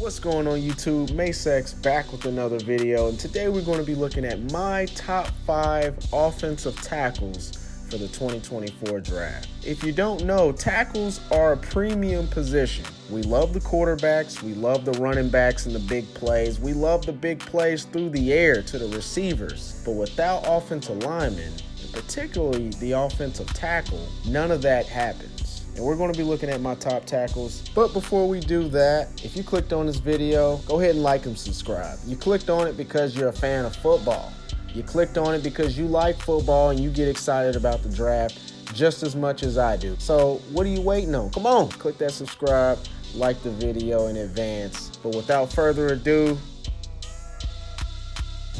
What's going on YouTube? Masex back with another video, and today we're going to be looking at my top 5 offensive tackles for the 2024 draft. If you don't know, tackles are a premium position. We love the quarterbacks, we love the running backs and the big plays, we love the big plays through the air to the receivers, but without offensive linemen, and particularly the offensive tackle, none of that happens. And we're going to be looking at my top tackles. But before we do that, if you clicked on this video, go ahead and like and subscribe. You clicked on it because you're a fan of football. You clicked on it because you like football and you get excited about the draft just as much as I do. So what are you waiting on? Come on, click that subscribe, like the video in advance. But without further ado,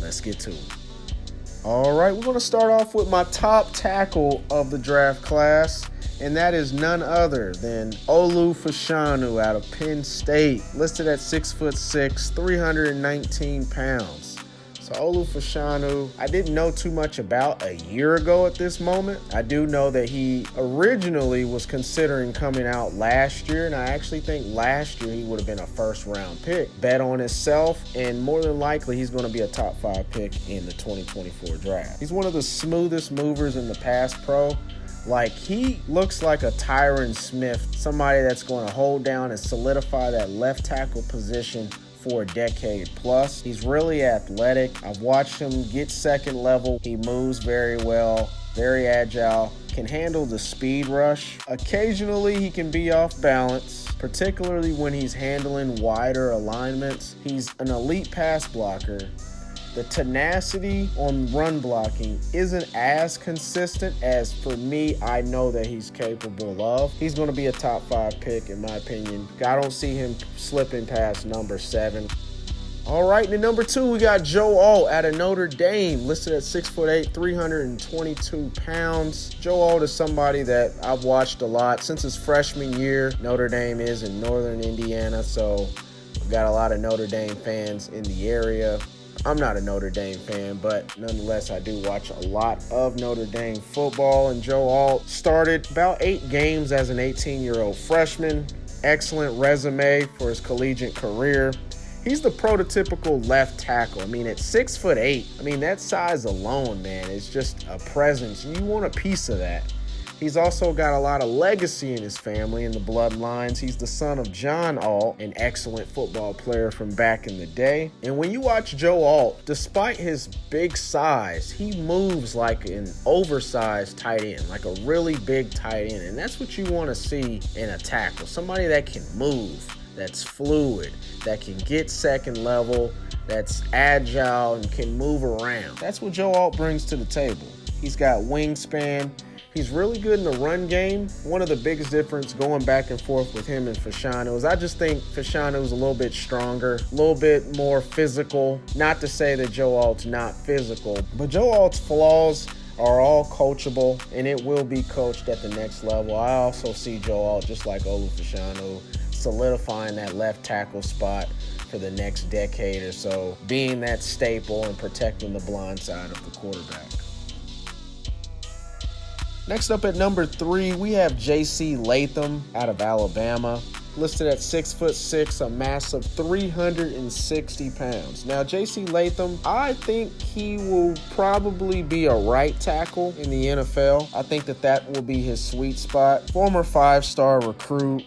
let's get to it. All right, we're going to start off with my top tackle of the draft class. And that is none other than OluFashanu out of Penn State, listed at 6'6", 319 pounds. So OluFashanu, I didn't know too much about a year ago at this moment. I do know that he originally was considering coming out last year, and I actually think last year he would have been a first-round pick. Bet on himself, and more than likely he's going to be a top 5 pick in the 2024 draft. He's one of the smoothest movers in the pass pro. Like, he looks like a Tyron Smith, somebody that's going to hold down and solidify that left tackle position for a decade plus. He's really athletic. I've watched him get second level. He moves very well, very agile, can handle the speed rush. Occasionally, he can be off balance, particularly when he's handling wider alignments. He's an elite pass blocker. The tenacity on run blocking isn't as consistent as, for me, I know that he's capable of. He's going to be a top 5 pick, in my opinion. I don't see him slipping past number 7. All right, and at number 2, we got Joealkyl out of Notre Dame, listed at 6'8", 322 pounds. Joealkyl is somebody that I've watched a lot since his freshman year. Notre Dame is in northern Indiana, so we've got a lot of Notre Dame fans in the area. I'm not a Notre Dame fan, but nonetheless, I do watch a lot of Notre Dame football. And Joealkyl started about 8 games as an 18-year-old freshman. Excellent resume for his collegiate career. He's the prototypical left tackle. I mean, at 6'8", I mean, that size alone, man, is just a presence. You want a piece of that. He's also got a lot of legacy in his family and the bloodlines. He's the son of John Alt, an excellent football player from back in the day. And when you watch Joealkyl, despite his big size, he moves like an oversized tight end, like a really big tight end. And that's what you want to see in a tackle. Somebody that can move, that's fluid, that can get second level, that's agile and can move around. That's what Joealkyl brings to the table. He's got wingspan. He's really good in the run game. One of the biggest difference going back and forth with him and Fashanu is I just think Fashanu is a little bit stronger, a little bit more physical. Not to say that Joealkyl's not physical, but Joealkyl's flaws are all coachable, and it will be coached at the next level. I also see Joealkyl, just like OluFashanu, solidifying that left tackle spot for the next decade or so, being that staple and protecting the blind side of the quarterback. Next up at number 3, we have J.C. Latham out of Alabama, listed at 6'6", a massive 360 pounds. Now, J.C. Latham, I think he will probably be a right tackle in the NFL. I think that will be his sweet spot. Former 5-star recruit.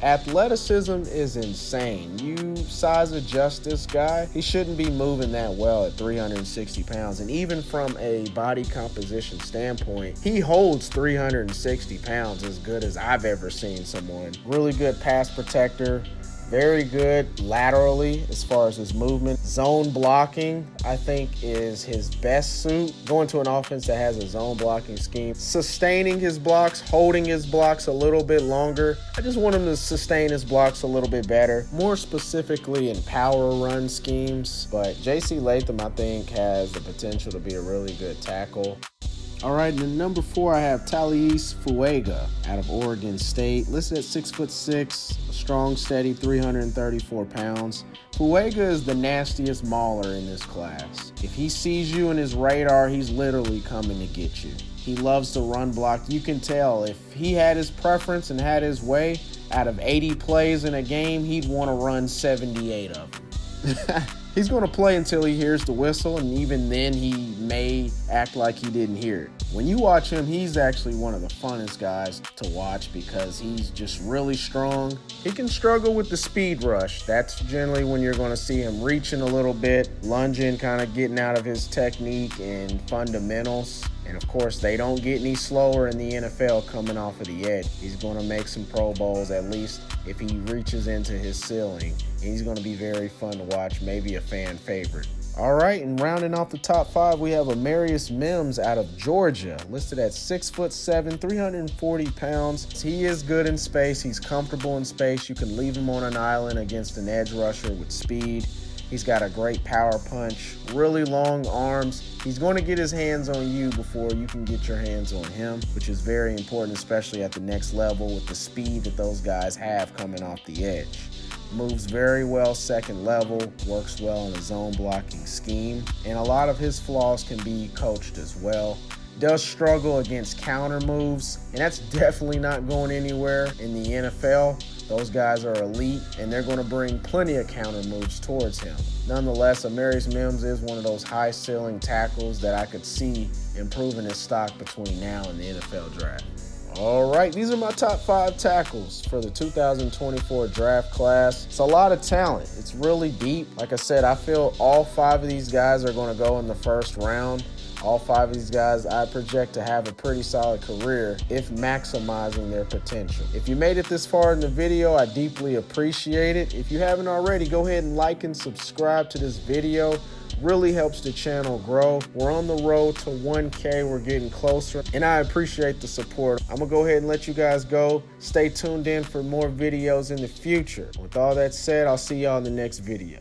Athleticism is insane. You size adjust this guy, he shouldn't be moving that well at 360 pounds. And even from a body composition standpoint, he holds 360 pounds as good as I've ever seen someone. Really good pass protector. Very good laterally as far as his movement. Zone blocking, I think, is his best suit. Going to an offense that has a zone blocking scheme. Sustaining his blocks, holding his blocks a little bit longer. I just want him to sustain his blocks a little bit better. More specifically in power run schemes. But J.C. Latham, I think, has the potential to be a really good tackle. All right, and then number 4, I have Talis Fua out of Oregon State, listed at 6'6", strong, steady, 334 pounds. Fua is the nastiest mauler in this class. If he sees you in his radar, he's literally coming to get you. He loves to run block. You can tell if he had his preference and had his way, out of 80 plays in a game, he'd want to run 78 of them. He's going to play until he hears the whistle, and even then he may act like he didn't hear it. When you watch him, he's actually one of the funnest guys to watch because he's just really strong. He can struggle with the speed rush. That's generally when you're going to see him reaching a little bit, lunging, kind of getting out of his technique and fundamentals. And of course, they don't get any slower in the NFL coming off of the edge. He's going to make some Pro Bowls, at least if he reaches into his ceiling. And he's going to be very fun to watch, maybe a fan favorite. All right, and rounding off the top 5, we have Amari Mims out of Georgia, listed at 6'7", 340 pounds. He is good in space. He's comfortable in space. You can leave him on an island against an edge rusher with speed. He's got a great power punch, really long arms. He's going to get his hands on you before you can get your hands on him, which is very important, especially at the next level with the speed that those guys have coming off the edge. Moves very well second level, works well in a zone blocking scheme, and a lot of his flaws can be coached as well. Does struggle against counter moves, and that's definitely not going anywhere in the NFL. Those guys are elite, and they're going to bring plenty of counter moves towards him. Nonetheless, Amari Mims is one of those high ceiling tackles that I could see improving his stock between now and the NFL draft. All right, these are my top 5 tackles for the 2024 draft class. It's a lot of talent. It's really deep. Like I said, I feel all 5 of these guys are going to go in the first round. All 5 of these guys I project to have a pretty solid career if maximizing their potential. If you made it this far in the video, I deeply appreciate it. If you haven't already, go ahead and like and subscribe to this video. Really helps the channel grow. We're on the road to 1K. We're getting closer, and I appreciate the support. I'm gonna go ahead and let you guys go. Stay tuned in for more videos in the future. With all that said, I'll see y'all in the next video.